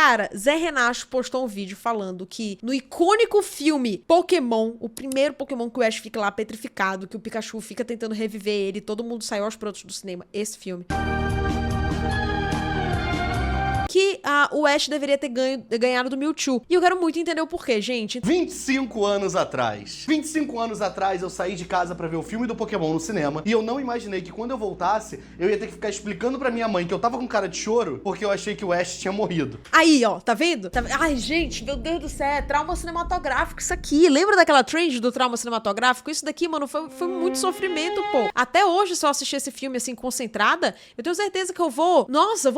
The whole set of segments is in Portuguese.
Cara, Zé Renato postou um vídeo falando que no icônico filme Pokémon, o primeiro Pokémon que o Ash fica lá petrificado, que o Pikachu fica tentando reviver ele, todo mundo saiu aos prontos do cinema, esse filme, que o Ash deveria ter ganhado do Mewtwo. E eu quero muito entender o porquê, gente. 25 anos atrás. 25 anos atrás eu saí de casa pra ver o filme do Pokémon no cinema e eu não imaginei que quando eu voltasse, eu ia ter que ficar explicando pra minha mãe que eu tava com cara de choro porque eu achei que o Ash tinha morrido. Aí, ó, tá vendo? Ai, gente, meu Deus do céu, é trauma cinematográfico isso aqui. Lembra daquela trend do trauma cinematográfico? Isso daqui, mano, foi muito sofrimento, pô. Até hoje, se eu assistir esse filme, assim, concentrada, eu tenho certeza que eu vou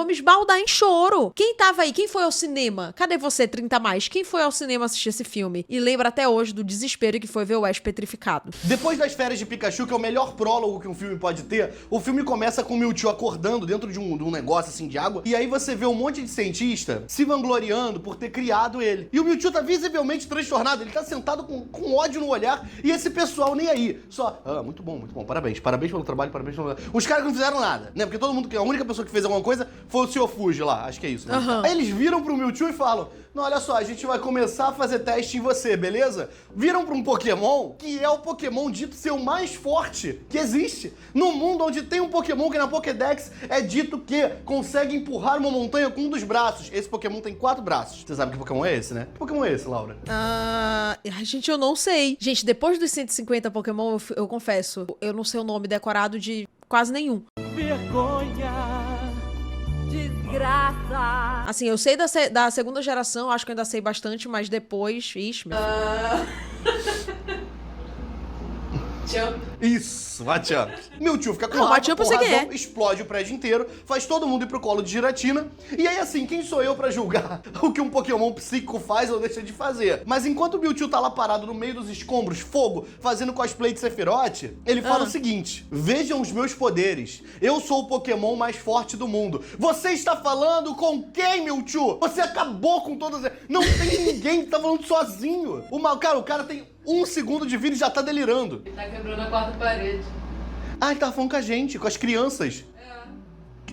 me esbaldar em choro. Quem tava aí? Quem foi ao cinema? Cadê você, 30 a mais? Quem foi ao cinema assistir esse filme? E lembra até hoje do desespero que foi ver o Ash petrificado. Depois das férias de Pikachu, que é o melhor prólogo que um filme pode ter, o filme começa com o Mewtwo acordando dentro de um negócio assim de água, e aí você vê um monte de cientista se vangloriando por ter criado ele. E o Mewtwo tá visivelmente transtornado, ele tá sentado com ódio no olhar, e esse pessoal nem aí. Só, muito bom, parabéns pelo trabalho, parabéns pelo... Os caras não fizeram nada, né? Porque todo mundo, a única pessoa que fez alguma coisa foi o Sr. Fuji lá, acho que é isso, né? Aí eles viram pro Mewtwo e falam, não, olha só, a gente vai começar a fazer teste em você, beleza? Viram pra um Pokémon que é o Pokémon dito ser o mais forte que existe. No mundo onde tem um Pokémon que na Pokédex é dito que consegue empurrar uma montanha com um dos braços. Esse Pokémon tem 4 braços. Você sabe que Pokémon é esse, né? Que Pokémon é esse, Laura? Gente, eu não sei. Gente, depois dos 150 Pokémon, eu confesso, eu não sei o nome decorado de quase nenhum. Vergonha. Desgraça. Assim, eu sei da segunda geração, acho que eu ainda sei bastante, mas depois... Ixi, meu Isso, Machamp. Mewtwo fica com Não, raiva, Machamp eu por sei quem razão, explode o prédio inteiro, faz todo mundo ir pro colo de Giratina. E aí, assim, quem sou eu pra julgar o que um Pokémon psíquico faz ou deixa de fazer? Mas enquanto o Mewtwo tá lá parado no meio dos escombros, fogo, fazendo cosplay de Sephiroth, ele fala o seguinte, vejam os meus poderes, eu sou o Pokémon mais forte do mundo. Você está falando com quem, Mewtwo? Você acabou com todas... Não tem ninguém que tá falando sozinho. O cara tem 1 segundo de vida e já tá delirando. Ele tá quebrando a quarta parede. Ele tava falando com a gente, com as crianças.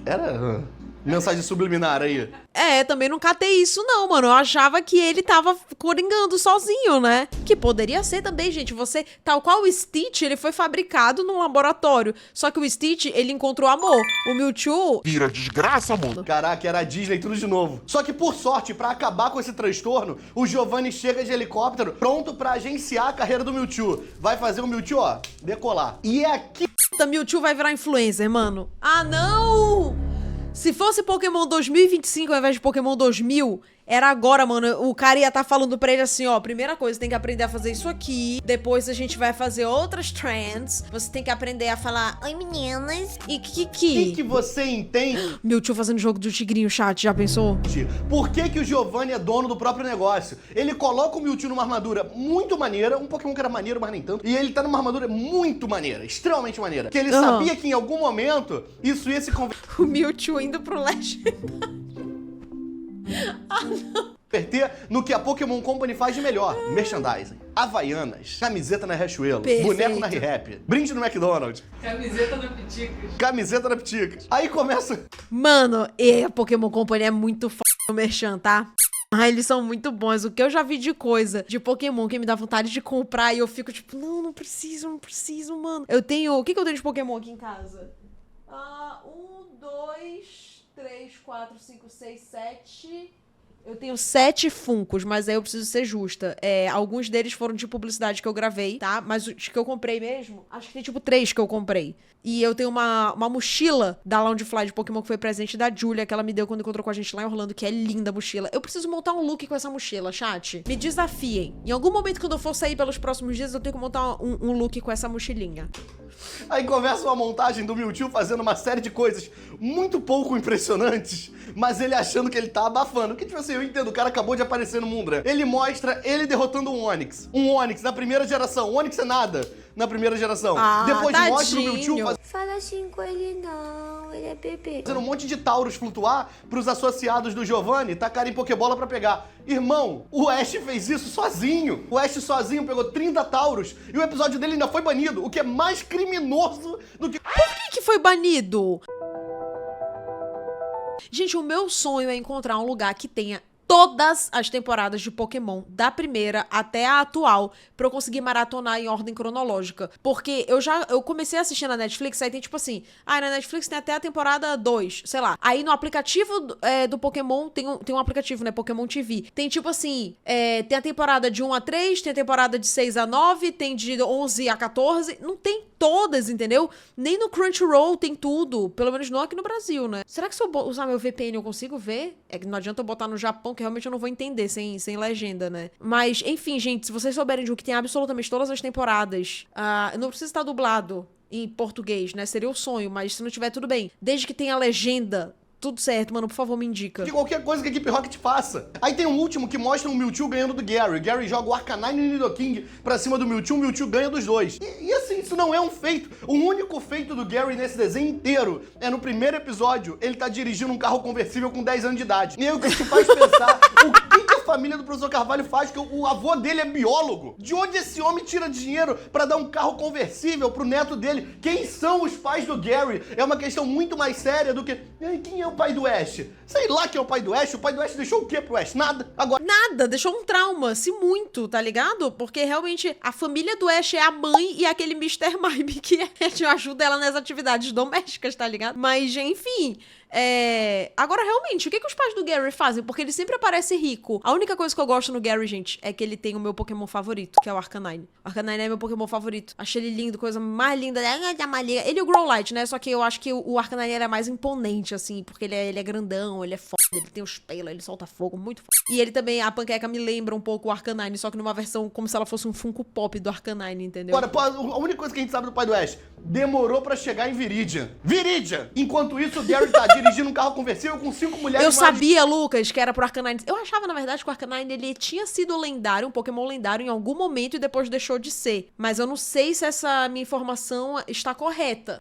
Era mensagem subliminar aí. Também não catei isso não, mano. Eu achava que ele tava coringando sozinho, né? Que poderia ser também, gente. Você, tal qual o Stitch, ele foi fabricado num laboratório. Só que o Stitch, ele encontrou amor. O Mewtwo... Vira desgraça, mano. Caraca, era a Disney tudo de novo. Só que, por sorte, pra acabar com esse transtorno, o Giovanni chega de helicóptero pronto pra agenciar a carreira do Mewtwo. Vai fazer o Mewtwo, decolar. E é aqui... Mewtwo vai virar influencer, mano. Ah, não! Se fosse Pokémon 2025 ao invés de Pokémon 2000, era agora, mano. O cara ia estar falando pra ele assim, ó, primeira coisa, tem que aprender a fazer isso aqui. Depois a gente vai fazer outras trends. Você tem que aprender a falar, oi meninas, e O que você entende? Mewtwo fazendo jogo do tigrinho, chat, já pensou? Por que o Giovanni é dono do próprio negócio? Ele coloca o Mewtwo numa armadura muito maneira, um Pokémon que era maneiro, mas nem tanto, e ele tá numa armadura muito maneira, extremamente maneira, que ele sabia que em algum momento isso ia se converter O Mewtwo indo pro Legendary. no que a Pokémon Company faz de melhor. Merchandising, havaianas, camiseta na Riachuelo, Perfeito. boneco na ReHap, brinde no McDonald's, Camiseta do Piticas. camiseta na Piticas. Aí começa... Mano, a Pokémon Company é muito f*** no merchan, tá? Eles são muito bons. O que eu já vi de coisa de Pokémon que me dá vontade de comprar e eu fico tipo, não preciso, mano. Eu tenho... O que eu tenho de Pokémon aqui em casa? 1, 2, 3, 4, 5, 6, 7... Eu tenho 7 Funkos, mas aí eu preciso ser justa. Alguns deles foram de publicidade que eu gravei, tá? Mas os que eu comprei mesmo, acho que tem tipo 3 que eu comprei. E eu tenho uma mochila da Loungefly de Pokémon que foi presente da Julia, que ela me deu quando encontrou com a gente lá em Orlando, que é linda a mochila. Eu preciso montar um look com essa mochila, chat. Me desafiem. Em algum momento, quando eu for sair pelos próximos dias, eu tenho que montar um look com essa mochilinha. Aí começa uma montagem do Mewtwo fazendo uma série de coisas muito pouco impressionantes, mas ele achando que ele tá abafando. Porque, tipo assim, eu entendo, o cara acabou de aparecer no mundo, né? Ele mostra ele derrotando um Onix. Um Onix na primeira geração. O Onix é nada na primeira geração. Depois tadinho. mostra o Mewtwo Fala assim com ele não, ele é bebê. fazendo um monte de Tauros flutuar pros associados do Giovanni tacarem Pokébola pra pegar. Irmão, o Ash fez isso sozinho. O Ash sozinho pegou 30 Tauros e o episódio dele ainda foi banido, o que é mais criminoso do que... Por que foi banido? Gente, o meu sonho é encontrar um lugar que tenha todas as temporadas de Pokémon, da primeira até a atual, pra eu conseguir maratonar em ordem cronológica. Porque eu comecei a assistir na Netflix, aí tem tipo assim, na Netflix tem até a temporada 2, sei lá. Aí no aplicativo do Pokémon, tem um aplicativo, né, Pokémon TV. Tem tipo assim, tem a temporada de 1 a 3, tem a temporada de 6 a 9, tem de 11 a 14, não tem todas, entendeu? Nem no Crunchyroll tem tudo, pelo menos não aqui no Brasil, né? Será que se eu usar meu VPN eu consigo ver? É que não adianta eu botar no Japão, que realmente eu não vou entender sem legenda, né? Mas, enfim, gente, se vocês souberem de um que tem absolutamente todas as temporadas, não precisa estar dublado em português, né? Seria o sonho, mas se não tiver, tudo bem. Desde que tenha legenda, tudo certo, mano, por favor, me indica. De qualquer coisa que a Equipe Rocket faça. Aí tem um último que mostra o Mewtwo ganhando do Gary. O Gary joga o Arcanine e o Nidoking pra cima do Mewtwo, o Mewtwo ganha dos dois. E assim, isso não é um feito. O único feito do Gary nesse desenho inteiro é no primeiro episódio, ele tá dirigindo um carro conversível com 10 anos de idade. E aí o que te faz pensar, o que a família do professor Carvalho faz? Que o avô dele é biólogo. De onde esse homem tira dinheiro pra dar um carro conversível pro neto dele? Quem são os pais do Gary? É uma questão muito mais séria do que... Quem é o pai do Ash? Sei lá quem é o pai do Ash. O pai do Ash deixou o quê pro Ash? Nada. Agora... Nada, deixou um trauma, se muito, tá ligado? Porque realmente a família do Ash é a mãe e aquele Mr. Mime que ajuda ela nas atividades domésticas, tá ligado? Mas, enfim... Agora, realmente, o que os pais do Gary fazem? Porque ele sempre aparece rico. A única coisa que eu gosto no Gary, gente, é que ele tem o meu Pokémon favorito, que é o Arcanine. O Arcanine é meu Pokémon favorito. Achei ele lindo, coisa mais linda. Ele e o Growlithe, né? Só que eu acho que o Arcanine era mais imponente, assim, porque ele é grandão, ele é foda, ele tem os pelos, ele solta fogo, muito foda. E ele também, a Panqueca me lembra um pouco o Arcanine, só que numa versão como se ela fosse um Funko Pop do Arcanine, entendeu? Agora, pô, a única coisa que a gente sabe do pai do Ash, demorou pra chegar em Viridian. Viridian! Enquanto isso, o Gary tá dirigindo um carro conversível com 5 mulheres... Eu sabia, Lucas, que era pro Arcanine. Eu achava, na verdade, que o Arcanine, ele tinha sido lendário, um Pokémon lendário em algum momento e depois deixou de ser. Mas eu não sei se essa minha informação está correta.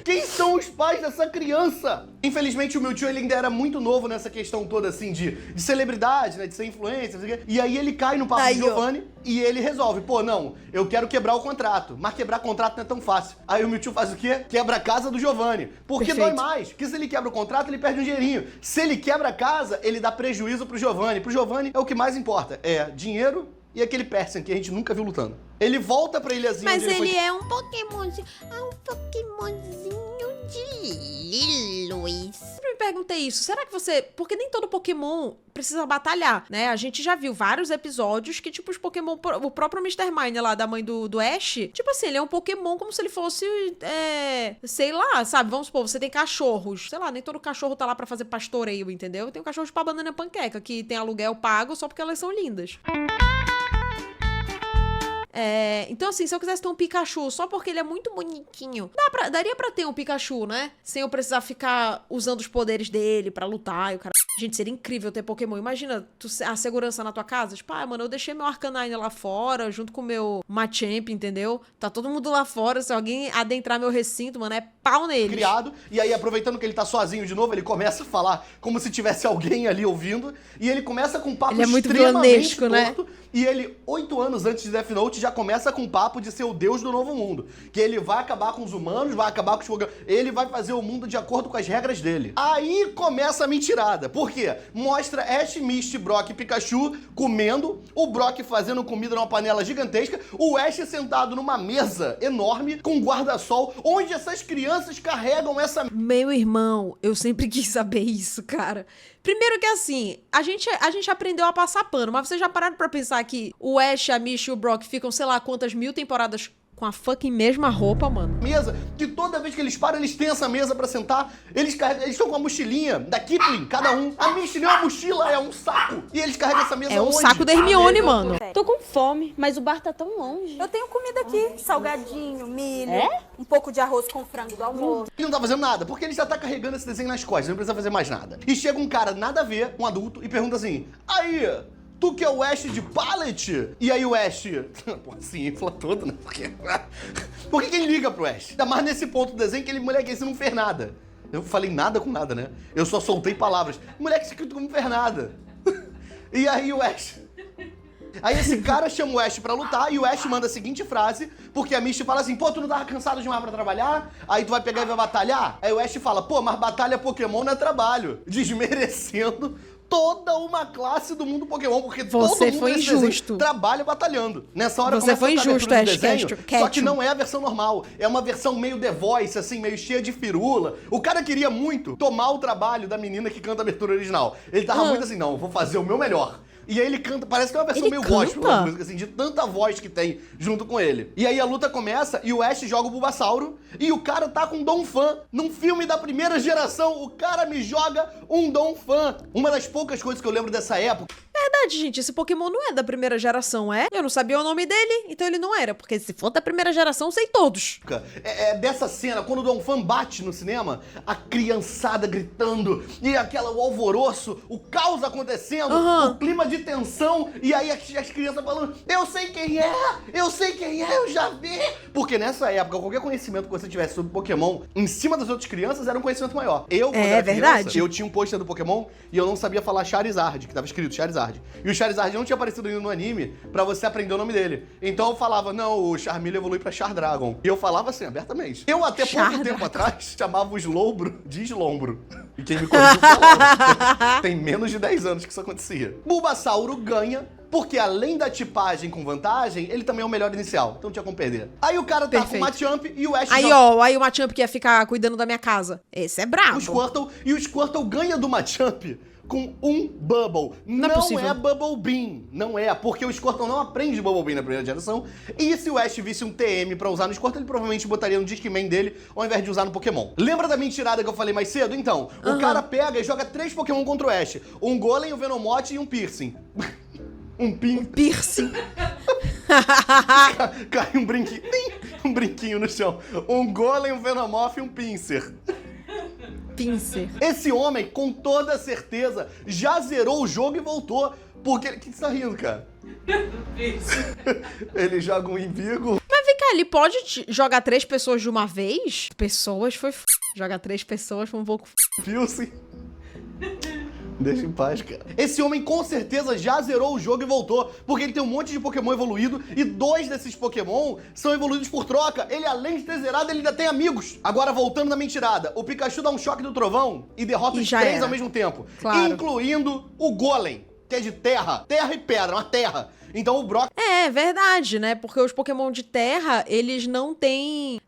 Quem são os pais dessa criança? Infelizmente, o Mewtwo, ele ainda era muito novo nessa questão toda, assim, de celebridade, né, de ser influencer, não sei o quê. E aí ele cai no papo do Giovanni e ele resolve, pô, não, eu quero quebrar o contrato. Mas quebrar contrato não é tão fácil. Aí o Mewtwo faz o quê? Quebra a casa do Giovanni. Porque dói mais. Porque se ele quebra o contrato, ele perde um dinheirinho. Se ele quebra a casa, ele dá prejuízo pro Giovanni. Pro Giovanni é o que mais importa. É dinheiro e aquele Persian que a gente nunca viu lutando. Ele volta pra ilhazinha. Mas ele é um Pokémonzinho. É um Pokémonzinho de luz. Eu me perguntei isso. Será que você... Porque nem todo Pokémon precisa batalhar, né? A gente já viu vários episódios que, tipo, os Pokémon... O próprio Mr. Mime lá, da mãe do Ash, tipo assim, ele é um Pokémon como se ele fosse... sei lá, sabe? Vamos supor, você tem cachorros. Sei lá, nem todo cachorro tá lá pra fazer pastoreio, entendeu? Tem um cachorro de banana panqueca, que tem aluguel pago só porque elas são lindas. Então, assim, se eu quisesse ter um Pikachu só porque ele é muito bonitinho, daria pra ter um Pikachu, né? Sem eu precisar ficar usando os poderes dele pra lutar e o cara... Gente, seria incrível ter Pokémon. Imagina a segurança na tua casa. Tipo, mano, eu deixei meu Arcanine lá fora, junto com o meu Machamp, entendeu? Tá todo mundo lá fora. Se alguém adentrar meu recinto, mano, é pau neles. Criado. E aí, aproveitando que ele tá sozinho de novo, ele começa a falar como se tivesse alguém ali ouvindo. E ele começa com um papo extremamente torto, né? E ele, 8 anos antes de Death Note, já começa com um papo de ser o deus do novo mundo. Que ele vai acabar com os humanos, vai acabar com os Pokémon. Ele vai fazer o mundo de acordo com as regras dele. Aí começa a mentirada. Por quê? Mostra Ash, Misty, Brock e Pikachu comendo, o Brock fazendo comida numa panela gigantesca, o Ash sentado numa mesa enorme com um guarda-sol, onde essas crianças carregam essa... Meu irmão, eu sempre quis saber isso, cara. Primeiro que assim, a gente aprendeu a passar pano, mas vocês já pararam pra pensar que o Ash, a Misty e o Brock ficam sei lá quantas 1000 temporadas com a fucking mesma roupa, mano? Mesa, que toda vez que eles param, eles têm essa mesa pra sentar, eles estão com a mochilinha da Kipling, cada um. A Misty nem é uma mochila, é um saco. E eles carregam essa mesa É o onde? saco da Hermione, mano. Tô com fome, mas o bar tá tão longe. Eu tenho comida aqui, salgadinho, milho, um pouco de arroz com frango do almoço. Ele não tá fazendo nada, porque ele já tá carregando esse desenho nas costas, não precisa fazer mais nada. E chega um cara nada a ver, um adulto, e pergunta assim, aí... Tu que é o Ash de Pallet? E aí o Ash... Pô, se infla todo, né? Por que ele liga pro Ash? Ainda mais nesse ponto do desenho que ele, moleque, esse não fez nada. Eu falei nada com nada, né? Eu só soltei palavras. Moleque, esse aqui não fez nada. E aí o Ash... Aí esse cara chama o Ash pra lutar e o Ash manda a seguinte frase, porque a Misty fala assim, pô, tu não tava cansado demais pra trabalhar? Aí tu vai pegar e vai batalhar? Aí o Ash fala, pô, mas batalha Pokémon não é trabalho. Desmerecendo toda uma classe do mundo Pokémon, porque Você todo mundo foi nesse desenho injusto. trabalha batalhando. Nessa hora Você começa foi a abertura injusto, do Ash desenho, Ketchum. só que não é a versão normal. É uma versão meio The Voice, assim, meio cheia de firula. O cara queria muito tomar o trabalho da menina que canta a abertura original. Ele tava muito assim, não, eu vou fazer o meu melhor. E aí ele canta, parece que é uma versão Ele meio gospel da canta? música, assim, de tanta voz que tem junto com ele. E aí a luta começa e o Ash joga o Bulbasauro e o cara tá com um Donphan. Num filme da primeira geração, o cara me joga um Donphan. Uma das poucas coisas que eu lembro dessa época. Verdade, gente, esse Pokémon não é da primeira geração, é? Eu não sabia o nome dele, então ele não era. Porque se for da primeira geração, sei todos. É dessa cena, quando o Donphan bate no cinema, a criançada gritando, e o alvoroço, o caos acontecendo, o clima de tensão, e aí as crianças falando, eu sei quem é, eu já vi. Porque nessa época, qualquer conhecimento que você tivesse sobre Pokémon, em cima das outras crianças, era um conhecimento maior. Eu, quando era criança, eu tinha um pôster do Pokémon, e eu não sabia falar Charizard, que tava escrito Charizard. E o Charizard não tinha aparecido ainda no anime pra você aprender o nome dele. Então eu falava, não, o Charmeleon evolui pra Chardragon. E eu falava assim, abertamente. Eu até pouco tempo atrás chamava o Slombro de Slombro. E quem me corrigiu falava. Tem menos de 10 anos que isso acontecia. Bulbasauro ganha, porque além da tipagem com vantagem, ele também é o melhor inicial. Então não tinha como perder. Aí o cara tá com o Machamp e o Ash Aí, ó, aí o Machamp que ia ficar cuidando da minha casa. Esse é brabo. o Squirtle, e o Squirtle ganha do Machamp com um Bubble. Não possível. é Bubble Beam. Não é, porque o Squirtle não aprende Bubble Beam na primeira geração. E se o Ash visse um TM pra usar no Squirtle, ele provavelmente botaria no Discman dele, ao invés de usar no Pokémon. Lembra da mentirada que eu falei mais cedo? Então, o cara pega e joga 3 Pokémon contra o Ash. Um Golem, um Venomoth e um Piercing. Piercing. Cai um brinquinho no chão. Um Golem, um Venomoth e um Pinsir. Pinsir. Esse homem, com toda certeza, já zerou o jogo e voltou. Porque... O que você tá rindo, cara? Ele joga um Invigo. Mas vem cá, ele pode jogar 3 pessoas de uma vez? Pessoas foi Jogar 3 pessoas foi um pouco Pilsen. Deixa em paz, cara. Esse homem com certeza já zerou o jogo e voltou, porque ele tem um monte de Pokémon evoluído e 2 desses Pokémon são evoluídos por troca. Ele, além de ter zerado, ele ainda tem amigos. Agora, voltando na mentirada, o Pikachu dá um choque do trovão e derrota os 3 ao mesmo tempo. Claro. Incluindo o Golem, que é de terra e pedra, uma terra. Então o Brock... É verdade, né? Porque os Pokémon de terra, eles não têm...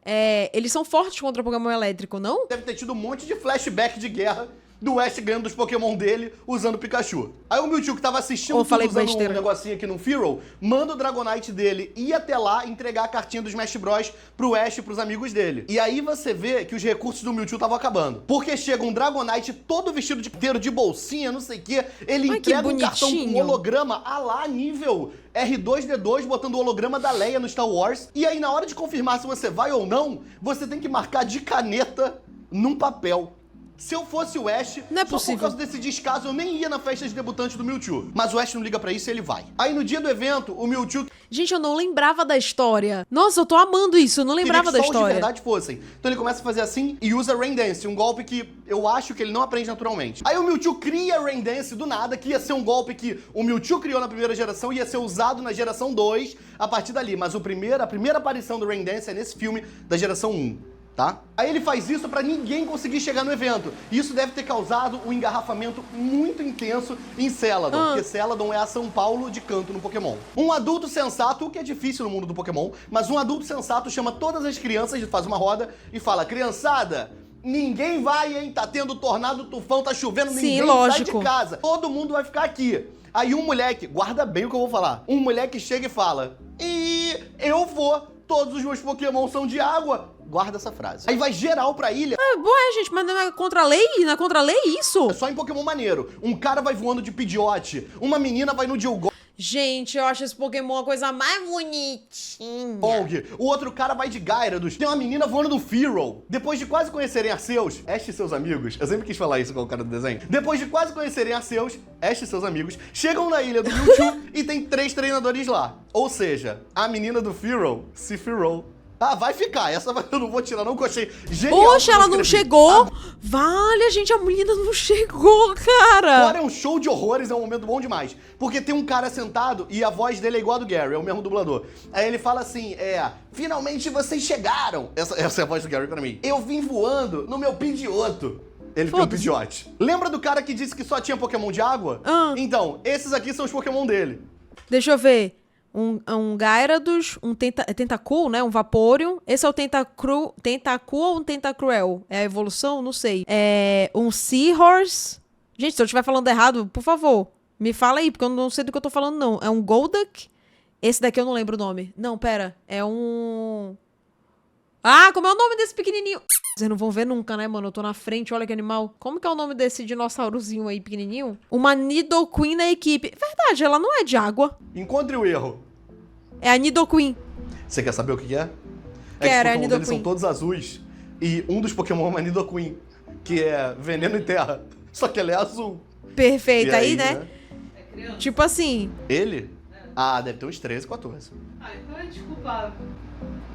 eles são fortes contra o Pokémon elétrico, não? deve ter tido um monte de flashback de guerra do Ash ganhando dos Pokémon dele usando o Pikachu. Aí o Mewtwo, que tava assistindo tudo usando um negocinho aqui no Fearow, manda o Dragonite dele ir até lá entregar a cartinha do Smash Bros pro Ash e pros amigos dele. E aí você vê que os recursos do Mewtwo estavam acabando. Porque chega um Dragonite todo vestido inteiro de bolsinha, não sei o quê, ele entrega um cartão com holograma a lá nível R2-D2, botando o holograma da Leia no Star Wars. E aí na hora de confirmar se você vai ou não, você tem que marcar de caneta num papel. Se eu fosse o Ash, não é só possível. por causa desse descaso, eu nem ia na festa de debutante do Mewtwo. Mas o Ash não liga pra isso e ele vai. Aí no dia do evento, o Mewtwo... Gente, eu não lembrava da história. Nossa, eu tô amando isso, eu não lembrava da só história. Os de verdade fossem. Então ele começa a fazer assim e usa Rain Dance, um golpe que eu acho que ele não aprende naturalmente. Aí o Mewtwo cria Rain Dance do nada, que ia ser um golpe que o Mewtwo criou na primeira geração e ia ser usado na geração 2 a partir dali. Mas a primeira aparição do Rain Dance é nesse filme da geração 1. Tá? Aí ele faz isso pra ninguém conseguir chegar no evento. E isso deve ter causado um engarrafamento muito intenso em Celadon, porque Celadon é a São Paulo de canto no Pokémon. Um adulto sensato, o que é difícil no mundo do Pokémon, mas um adulto sensato chama todas as crianças, faz uma roda e fala: criançada, ninguém vai, hein? Tá tendo tornado, tufão, tá chovendo, ninguém sai de casa. Todo mundo vai ficar aqui. Aí um moleque, guarda bem o que eu vou falar, um moleque chega e fala: e eu vou, todos os meus Pokémon são de água. Guarda essa frase. Aí vai geral pra ilha. Boa, gente, mas não é contra a lei? Não é contra a lei isso? É só em Pokémon maneiro. Um cara vai voando de Pidgeot, uma menina vai no Dialga. Gente, eu acho esse Pokémon a coisa mais bonitinha. O outro cara vai de Gyarados. Tem uma menina voando no Fearow. Depois de quase conhecerem Arceus, Ash e seus amigos, eu sempre quis falar isso com o cara do desenho. Depois de quase conhecerem Arceus, Ash e seus amigos chegam na ilha do Mewtwo e tem 3 treinadores lá. Ou seja, a menina do Fearow se Fearow. Ah, vai ficar. Essa eu não vou tirar, não, que eu achei genial. Poxa, ela não chegou. Vale, gente, a menina não chegou, cara. Agora é um show de horrores, é um momento bom demais. Porque tem um cara sentado e a voz dele é igual a do Gary, é o mesmo dublador. Aí ele fala assim, finalmente vocês chegaram. Essa é a voz do Gary pra mim. Eu vim voando no meu Pidgeotto. Ele tem um Foda-se. Pidgeot. Lembra do cara que disse que só tinha Pokémon de água? Ah. Então, esses aqui são os Pokémon dele. Deixa eu ver. Um Gyarados, um Tentacool, né? Um Vaporeon. Esse é o Tentacool ou um Tentacruel? É a evolução? Não sei. Um Seahorse. Gente, se eu estiver falando errado, por favor, me fala aí, porque eu não sei do que eu tô falando, não. É um Golduck. Esse daqui eu não lembro o nome. Não, pera. É um... Ah, como é o nome desse pequenininho? Vocês não vão ver nunca, né, mano? Eu tô na frente, olha que animal. Como que é o nome desse dinossaurozinho aí, pequenininho? Uma Nidoqueen na equipe. Verdade, ela não é de água. Encontre o erro. É a Nidoqueen. Você quer saber o que é? Quero, que é os Pokémon deles Nidoqueen. são todos azuis. E um dos Pokémon é uma Nidoqueen, que é veneno e terra. Só que ele é azul. Perfeito, E aí, né? É criança? Tipo assim. Ele? Ah, deve ter uns 13, 14. Ah, então é desculpável.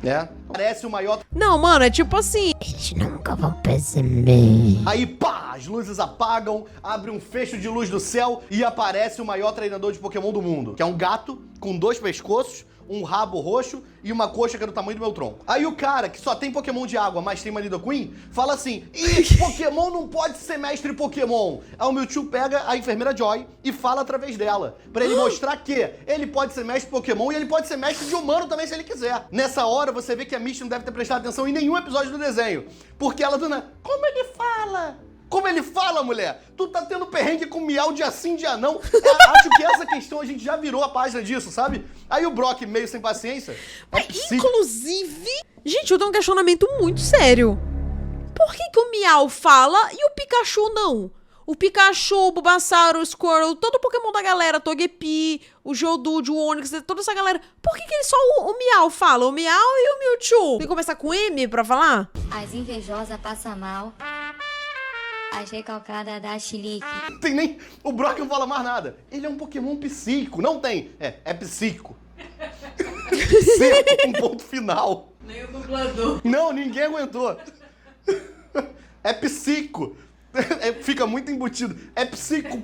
É? Parece o maior... Não, mano, é tipo assim. Eles nunca vão perceber. Aí, pá, as luzes apagam, abre um fecho de luz do céu e aparece o maior treinador de Pokémon do mundo, que é um gato com 2 pescoços, um rabo roxo e uma coxa que é do tamanho do meu tronco. Aí o cara, que só tem Pokémon de água, mas tem uma Nidoqueen, fala assim, ih, Pokémon não pode ser mestre Pokémon. Aí o Mewtwo pega a enfermeira Joy e fala através dela, pra ele mostrar que ele pode ser mestre Pokémon e ele pode ser mestre de humano também se ele quiser. Nessa hora, você vê que a Misty não deve ter prestado atenção em nenhum episódio do desenho, porque ela dona, como ele fala? Como ele fala, mulher? Tu tá tendo perrengue com miau dia sim, dia não. Acho que essa questão a gente já virou a página disso, sabe? Aí o Brock, meio sem paciência, Inclusive. Gente, eu tenho um questionamento muito sério. Por que o Miau fala e o Pikachu não? O Pikachu, o Bulbasaur, o Squirtle, todo o Pokémon da galera, Togepi, o Geodude, o Onix, toda essa galera. Por que ele só o Miau fala? O Miau e o Mewtwo? Tem que começar com M pra falar? As invejosas passam mal. As recalcadas da chilique. tem nem... O Brock não fala mais nada. Ele é um Pokémon psíquico. Não tem. É psíquico. Seco, com ponto final. Nem o dublador. Não, ninguém aguentou. É psíquico. Fica muito embutido. É psíquico,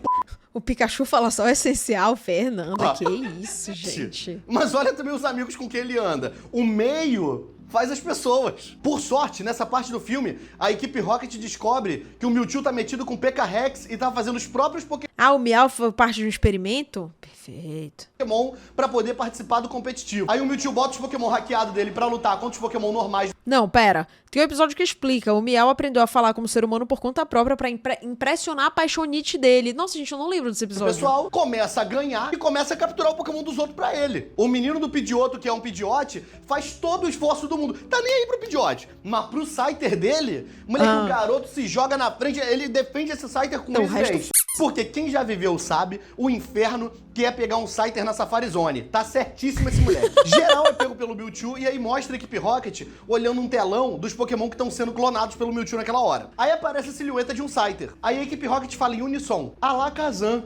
O Pikachu fala só o essencial, Fernanda. Ah. Que isso, gente. Mas olha também os amigos com quem ele anda. O meio faz as pessoas. Por sorte, nessa parte do filme, a equipe Rocket descobre que o Mewtwo tá metido com P.K. Rex e tá fazendo os próprios Ah, o Miau foi parte de um experimento? Perfeito. Pokémon pra poder participar do competitivo. Aí o Mewtwo bota os Pokémon hackeados dele pra lutar contra os Pokémon normais. Não, pera. Tem um episódio que explica. O Miau aprendeu a falar como ser humano por conta própria pra impressionar a paixonite dele. Nossa, gente, eu não lembro desse O episódio. pessoal começa a ganhar e começa a capturar o Pokémon dos outros pra ele. O menino do Pidgeotto, que é um Pidgeot, faz todo o esforço do mundo. Tá nem aí pro Pidgeot. Mas pro Scyther dele, moleque, o garoto se joga na frente, ele defende esse Scyther com Então, unhas o e resto dentes. Porque quem já viveu sabe o inferno que é pegar um Scyther na Safari Zone. Tá certíssimo esse moleque. Geral é pego pelo Mewtwo e aí mostra a equipe Rocket olhando um telão dos Pokémon que estão sendo clonados pelo Mewtwo naquela hora. Aí aparece a silhueta de um Scyther. Aí a equipe Rocket fala em unissom, Alakazam.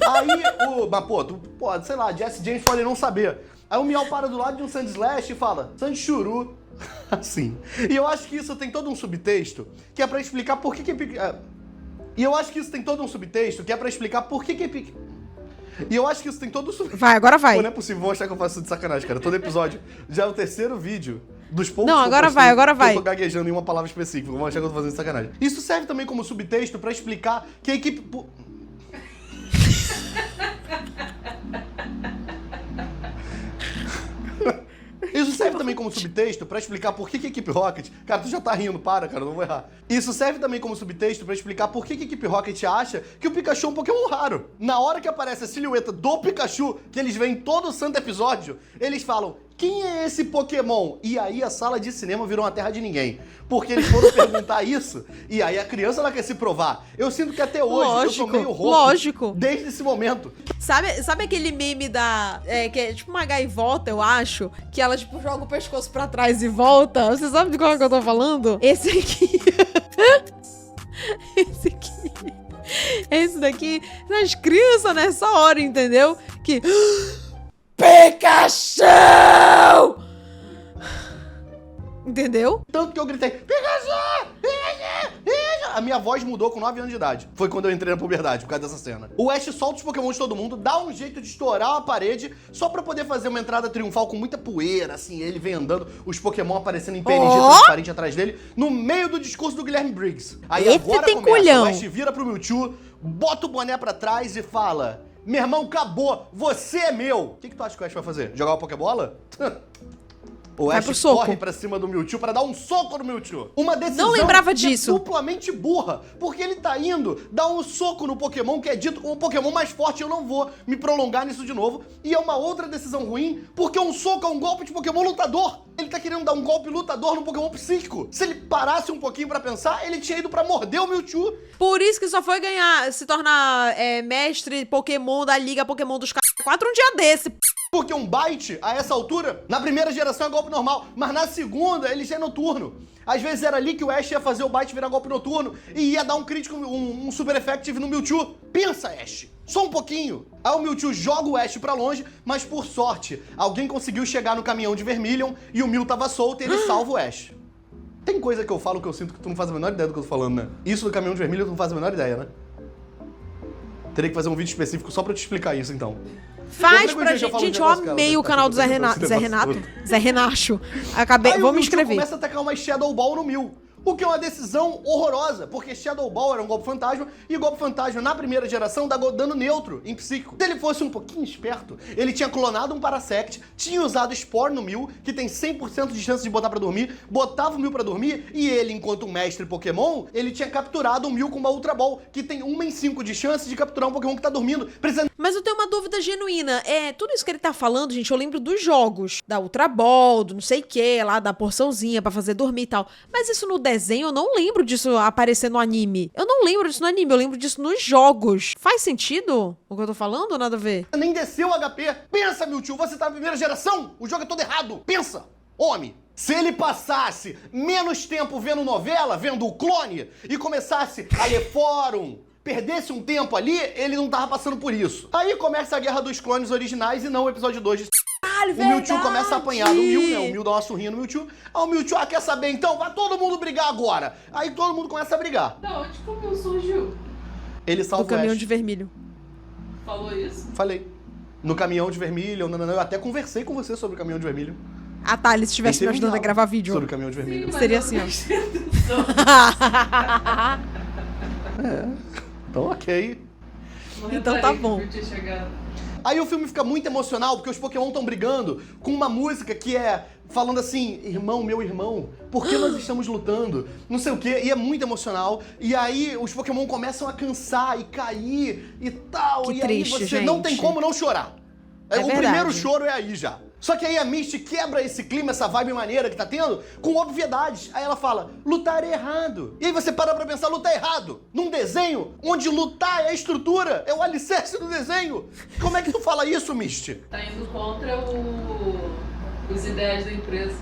Aí mas pô, tu pode, sei lá, Jesse James pode não saber. Aí o Miau para do lado de um Sandslash e fala, Sandshuru. Assim. E eu acho que isso tem todo um subtexto que é pra explicar por que E eu acho que isso tem todo um subtexto que é pra explicar por que E eu acho que isso tem todo um subtexto. Vai, agora vai. Pô, não é possível, vou achar que eu faço isso de sacanagem, cara. Todo episódio. Já é o terceiro vídeo dos poucos. Não, que eu agora postei vai, agora que vai. Eu tô gaguejando em uma palavra específica. Vou achar que eu tô fazendo de sacanagem. Isso serve também como subtexto pra explicar que a equipe. Isso serve também como subtexto pra explicar por que a equipe Rocket... Cara, tu já tá rindo, para, cara, não vou errar. Isso serve também como subtexto pra explicar por que a equipe Rocket acha que o Pikachu é um Pokémon raro. Na hora que aparece a silhueta do Pikachu, que eles veem em todo o santo episódio, eles falam, quem é esse Pokémon? E aí a sala de cinema virou uma terra de ninguém. Porque eles foram perguntar isso, e aí a criança ela quer se provar. Eu sinto que até hoje eu Lógico, tô meio rouco. lógico. Desde esse momento. Sabe aquele meme que é tipo uma gaivota, eu acho? Que ela, tipo, joga o pescoço pra trás e volta? Você sabe de qual que eu tô falando? Esse aqui. Esse aqui. Esse daqui. As crianças nessa hora, entendeu? Que. Pikachu! Entendeu? Tanto que eu gritei, Pikachu! Pikachu! Pikachu! a minha voz mudou com 9 anos de idade. Foi quando eu entrei na puberdade, por causa dessa cena. O Ash solta os Pokémon de todo mundo, dá um jeito de estourar a parede, só pra poder fazer uma entrada triunfal com muita poeira, assim, ele vem andando, os Pokémon aparecendo em PNG transparente atrás dele, no meio do discurso do Guilherme Briggs. Aí Esse agora tem começa, culhão. o Ash vira pro Mewtwo, bota o boné pra trás e fala: meu irmão, acabou, você é meu. O que tu acha que o Ash vai fazer? Jogar uma Pokébola? O Vai Ash pro soco. corre pra cima do Mewtwo pra dar um soco no Mewtwo. Uma decisão Não lembrava que disso. é duplamente burra, porque ele tá indo dar um soco no Pokémon que é dito como o Pokémon mais forte. Eu não vou me prolongar nisso de novo. E é uma outra decisão ruim, porque um soco é um golpe de Pokémon lutador. Ele tá querendo dar um golpe lutador no Pokémon psíquico. Se ele parasse um pouquinho pra pensar, ele tinha ido pra morder o Mewtwo. Por isso que só foi ganhar, se tornar mestre Pokémon da Liga Pokémon dos C4 um dia desse. Porque um bite, a essa altura, na primeira geração é golpe normal, mas na segunda ele já é noturno. Às vezes era ali que o Ash ia fazer o bite virar golpe noturno e ia dar um crítico, um super effective no Mewtwo. Pensa, Ash, só um pouquinho. Aí o Mewtwo joga o Ash pra longe, mas por sorte, alguém conseguiu chegar no caminhão de Vermilion e o Mew tava solto e ele salva o Ash. Tem coisa que eu falo que eu sinto que tu não faz a menor ideia do que eu tô falando, né? Isso do caminhão de Vermilion tu não faz a menor ideia, né? Teria que fazer um vídeo específico só pra te explicar isso, então. Faz Outra pra coisa que eu gente. falo Gente, um eu negócio, amei cara, o canal do Zé Renato. Zé Renato? Zé Renacho. Acabei. Aí Vou o me Mewtwo inscrever. começa a atacar uma Shadow Ball no Mew. O que é uma decisão horrorosa, porque Shadow Ball era um golpe fantasma, e golpe fantasma na primeira geração dá dano neutro em psíquico. Se ele fosse um pouquinho esperto, ele tinha clonado um Parasect, tinha usado Spore no Mew, que tem 100% de chance de botar pra dormir, botava o Mew pra dormir, e ele, enquanto mestre Pokémon, ele tinha capturado o Mew com uma Ultra Ball, que tem 1 em 5 de chance de capturar um Pokémon que tá dormindo, precisando. Mas eu tenho uma dúvida genuína. Tudo isso que ele tá falando, gente, eu lembro dos jogos. Da Ultra Ball, do não sei o que, lá da porçãozinha pra fazer dormir e tal. Mas isso no desenho, eu não lembro disso aparecer no anime. Eu não lembro disso no anime, eu lembro disso nos jogos. Faz sentido o que eu tô falando ou nada a ver? Nem desceu o HP. Pensa, Mewtwo, você tá na primeira geração. O jogo é todo errado. Pensa, homem. Se ele passasse menos tempo vendo novela, vendo o clone, e começasse a ler fórum, perdesse um tempo ali, ele não tava passando por isso. Aí começa a guerra dos clones originais e não o episódio 2 de... O Mewtwo começa a apanhar do Mew, né? O Mew dá uma surrinha no Mewtwo. Aí o Mewtwo, quer saber então? Vai todo mundo brigar agora. Aí todo mundo começa a brigar. Da onde que o Mew surgiu? Ele Do salva o caminhão Ash. de vermelho. Falou isso? Falei. No caminhão de vermelho, eu até conversei com você sobre o caminhão de vermelho. Ah, tá, ele estivesse me Teve um ajudando a diálogo gravar vídeo. sobre o caminhão de vermelho. Sim, mas Seria eu assim, ó. prestei atenção. Então, ok. Não Então reparei tá que bom. o Mew tinha chegado. Aí o filme fica muito emocional, porque os Pokémon estão brigando com uma música que é falando assim, irmão, meu irmão, por que nós estamos lutando? Não sei o quê, e é muito emocional. E aí os Pokémon começam a cansar e cair e tal. Que e triste, aí você não gente. tem como não chorar. É o verdade. primeiro choro é aí já. Só que aí a Misty quebra esse clima, essa vibe maneira que tá tendo, com obviedades. Aí ela fala, lutar é errado. E aí você para pra pensar, lutar é errado. Num desenho onde lutar é a estrutura, é o alicerce do desenho. Como é que tu fala isso, Misty? Tá indo contra os ideais da empresa.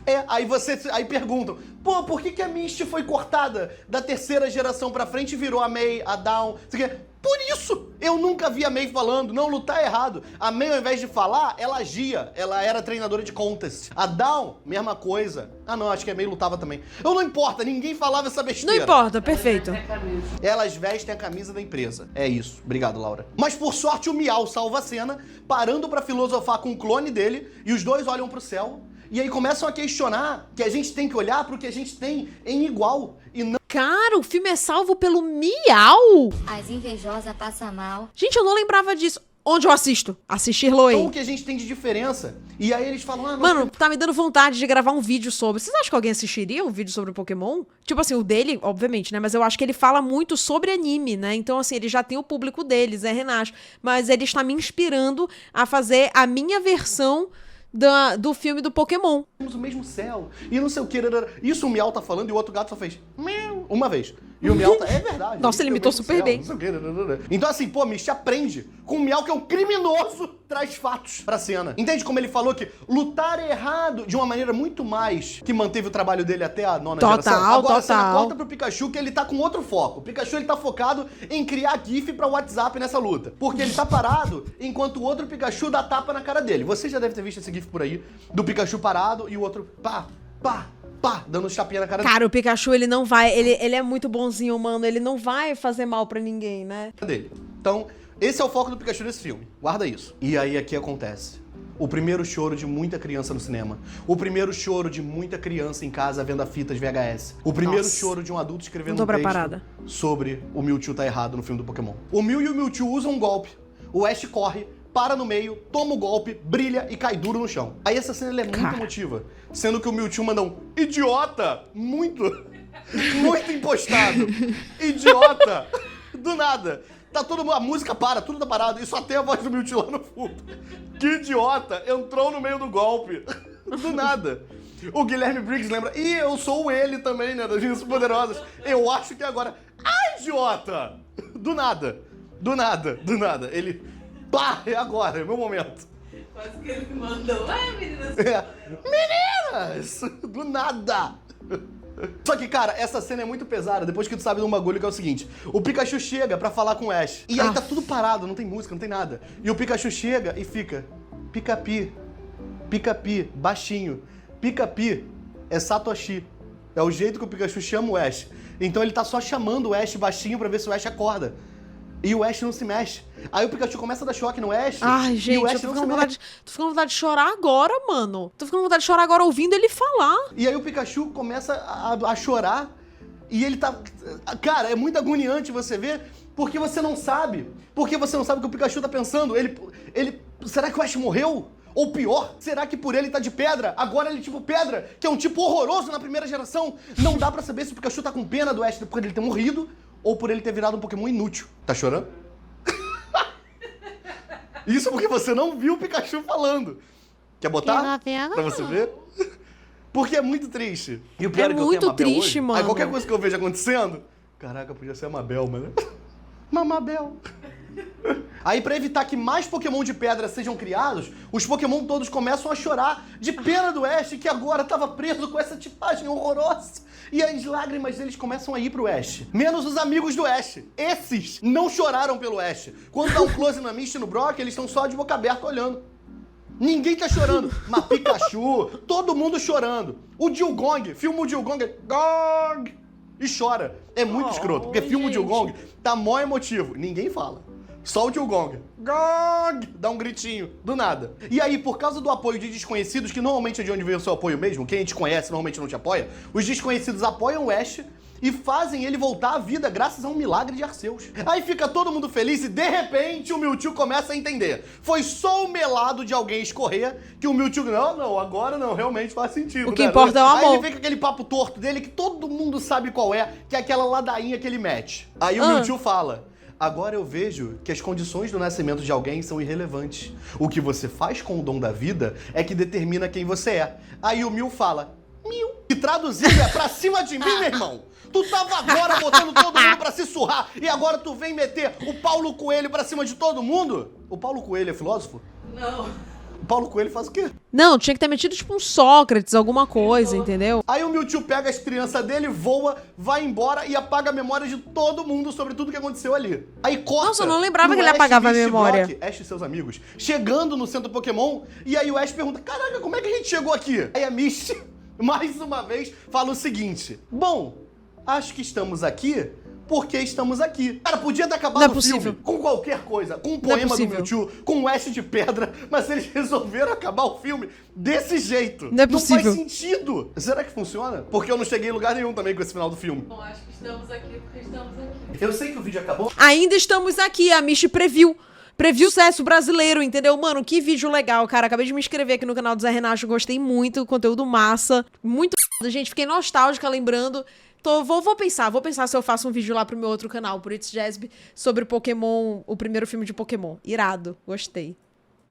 Aí perguntam, pô, por que a Misty foi cortada da terceira geração pra frente e virou a May, a Dawn, não sei o quê? Por isso! Eu nunca vi a May falando, não, lutar é errado. A May, ao invés de falar, ela agia. Ela era treinadora de contest. A Dawn, mesma coisa. Ah, não, acho que a May lutava também. Não importa, ninguém falava essa Não besteira. importa, perfeito. Ela veste a camisa. Elas vestem a camisa da empresa. É isso. Obrigado, Laura. Mas por sorte o Miau salva a cena, parando pra filosofar com o clone dele, e os dois olham pro céu, e aí começam a questionar que a gente tem que olhar pro que a gente tem em igual, e não... Cara, o filme é salvo pelo Miau. As invejosas passam mal. Gente, eu não lembrava disso. Onde eu assisto? Assistir Loei. o que a gente tem de diferença. E aí eles falam, ah, Mano, tá me dando vontade de gravar um vídeo sobre. Vocês acham que alguém assistiria um vídeo sobre o Pokémon? Tipo assim, o dele, obviamente, né? Mas eu acho que ele fala muito sobre anime, né? Então, assim, ele já tem o público dele, Zé Renato. Mas ele está me inspirando a fazer a minha versão do filme do Pokémon. temos o mesmo céu, e não sei o que. Isso o Miau tá falando e o outro gato só fez miau uma vez. E o Miau tá... É verdade. Nossa, ele tem o imitou mesmo super céu, bem. não sei o quê. Então assim, pô, Misty aprende com o Miau, que é um criminoso, traz fatos pra cena. Entende como ele falou que lutar é errado de uma maneira muito mais que manteve o trabalho dele até a nona geração? Agora a cena corta pro Pikachu, que ele tá com outro foco. O Pikachu, ele tá focado em criar GIF pra WhatsApp nessa luta. Porque ele tá parado enquanto o outro Pikachu dá tapa na cara dele. Você já deve ter visto esse GIF por aí, do Pikachu parado e o outro pá, pá, pá, dando chapinha na cara Cara, o Pikachu, ele não vai... Ele é muito bonzinho, mano. Ele não vai fazer mal pra ninguém, né? dele. Então, esse é o foco do Pikachu nesse filme. Guarda isso. E aí aqui acontece o primeiro choro de muita criança no cinema. O primeiro choro de muita criança em casa vendo a fitas VHS. O primeiro choro de um adulto escrevendo Não tô um texto preparada. sobre o Mewtwo tá errado no filme do Pokémon. O Mew e o Mewtwo usam um golpe. O Ash corre, para no meio, toma o golpe, brilha e cai duro no chão. Aí essa cena ela é muito emotiva. Sendo que o Mewtwo manda um idiota muito impostado. Idiota. Do nada. Tá todo mundo, a música para, tudo tá parado, e só tem a voz do Mewtwo lá no fundo. Que idiota, entrou no meio do golpe. Do nada. O Guilherme Briggs lembra, e eu sou ele também, né, das Meninas Poderosas. Eu acho que agora, ai, idiota. Do nada, do nada, do nada. Ele, pá, é agora, é meu momento. Quase que ele mandou, meninas. Meninas, do nada. Só que, cara, essa cena é muito pesada depois que tu sabe de um bagulho que é o seguinte. O Pikachu chega pra falar com o Ash. E aí tá tudo parado, não tem música, não tem nada. E o Pikachu chega e fica... Pica-pi, pica-pi, baixinho. Pica-pi é Satoshi. É o jeito que o Pikachu chama o Ash. Então ele tá só chamando o Ash baixinho pra ver se o Ash acorda. E o Ash não se mexe. Aí o Pikachu começa a dar choque no Ash. Ai, e gente, o Ash tô não ficando, se mexe. tô ficando com vontade de chorar agora, mano. Tô ficando com vontade de chorar agora ouvindo ele falar. E aí o Pikachu começa a chorar e ele tá... Cara, é muito agoniante você ver, porque você não sabe. Porque você não sabe o que o Pikachu tá pensando. Ele... Será que o Ash morreu? Ou pior, será que por ele tá de pedra? Agora ele é tipo pedra, que é um tipo horroroso na primeira geração. Não dá pra saber se o Pikachu tá com pena do Ash por ele ter morrido ou por ele ter virado um Pokémon inútil. Tá chorando? Isso porque você não viu o Pikachu falando. Quer botar? Pra você ver? Porque é muito triste. E o pior é que eu muito tenho a Mabel triste, hoje. mano. Aí qualquer coisa que eu vejo acontecendo... Caraca, podia ser a Mabel, mano. Mamabel. Aí pra evitar que mais Pokémon de pedra sejam criados, os Pokémon todos começam a chorar de pena do Ash, que agora tava preso com essa tipagem horrorosa. E as lágrimas deles começam a ir pro Ash. Menos os amigos do Ash. Esses não choraram pelo Ash. Quando dá um close na Misty e no Brock, eles estão só de boca aberta olhando. Ninguém tá chorando. Mas Pikachu, todo mundo chorando. O Dilgong, filma o Dilgong, Gong, e chora. É muito escroto, porque filma o Dilgong, tá mó emotivo. Ninguém fala. Só o Dilgong. Gong! Dá um gritinho, do nada. E aí, por causa do apoio de desconhecidos, que normalmente é de onde vem o seu apoio mesmo, quem a gente conhece normalmente não te apoia, os desconhecidos apoiam o Ash e fazem ele voltar à vida graças a um milagre de Arceus. Aí fica todo mundo feliz e, de repente, o Mewtwo começa a entender. Foi só o melado de alguém escorrer que o Mewtwo... Não, agora não, realmente faz sentido. O que importa é o amor. Aí ele vem com aquele papo torto dele que todo mundo sabe qual é, que é aquela ladainha que ele mete. Aí o Mewtwo fala... Agora eu vejo que as condições do nascimento de alguém são irrelevantes. O que você faz com o dom da vida é que determina quem você é. Aí o Mew fala, Mew. E traduzido é pra cima de mim, meu irmão. Tu tava agora botando todo mundo pra se surrar e agora tu vem meter o Paulo Coelho pra cima de todo mundo? O Paulo Coelho é filósofo? Não. O Paulo Coelho faz o quê? Não, tinha que ter metido tipo um Sócrates, alguma coisa, entendeu? Aí o Mewtwo pega as crianças dele, voa, vai embora e apaga a memória de todo mundo sobre tudo que aconteceu ali. Aí corta. Nossa, eu não lembrava pro que ele Ash, apagava a Misty, memória. Brock, Ash e seus amigos, chegando no centro Pokémon, e aí o Ash pergunta, caraca, como é que a gente chegou aqui? Aí a Misty, mais uma vez, fala o seguinte, bom, acho que estamos aqui porque estamos aqui. Cara, podia ter acabado o filme com qualquer coisa, com um poema do Mewtwo, com um Ash de pedra, mas eles resolveram acabar o filme desse jeito. Não é possível. Não faz sentido. Será que funciona? Porque eu não cheguei em lugar nenhum também com esse final do filme. Bom, acho que estamos aqui porque estamos aqui. Eu sei que o vídeo acabou. Ainda estamos aqui, a Misty previu sucesso brasileiro, entendeu? Mano, que vídeo legal, cara. Acabei de me inscrever aqui no canal do Zé Renato, gostei muito, conteúdo massa. Muito gente, fiquei nostálgica lembrando. Vou pensar se eu faço um vídeo lá pro meu outro canal, pro It's Jazz, sobre Pokémon, o primeiro filme de Pokémon. Irado, gostei.